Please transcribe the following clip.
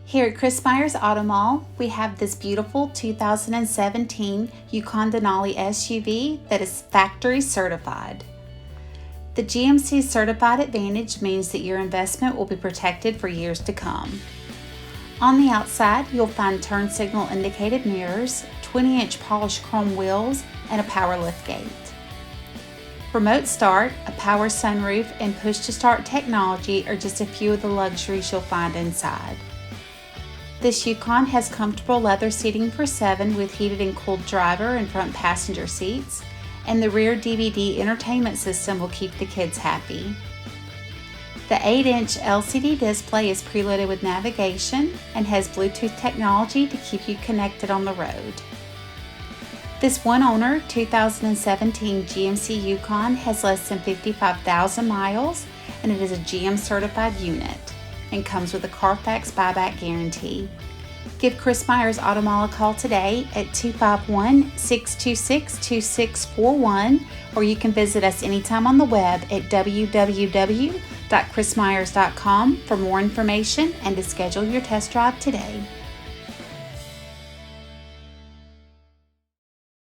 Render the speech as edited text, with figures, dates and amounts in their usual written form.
Here at Myers Automall, we have this beautiful 2017 Yukon Denali SUV that is factory certified. The GMC Certified Advantage means that your investment will be protected for years to come. On the outside, you'll find turn signal indicated mirrors, 20-inch polished chrome wheels, and a power liftgate. Remote start, a power sunroof, and push-to-start technology are just a few of the luxuries you'll find inside. This Yukon has comfortable leather seating for 7 with heated and cooled driver and front passenger seats, and the rear DVD entertainment system will keep the kids happy. The 8-inch LCD display is preloaded with navigation and has Bluetooth technology to keep you connected on the road. This one-owner 2017 GMC Yukon has less than 55,000 miles, and it is a GM certified unit and comes with a Carfax buyback guarantee. Give Myers Automall a call today at 251-626-2641, or you can visit us anytime on the web at www.chrismyers.com for more information and to schedule your test drive today.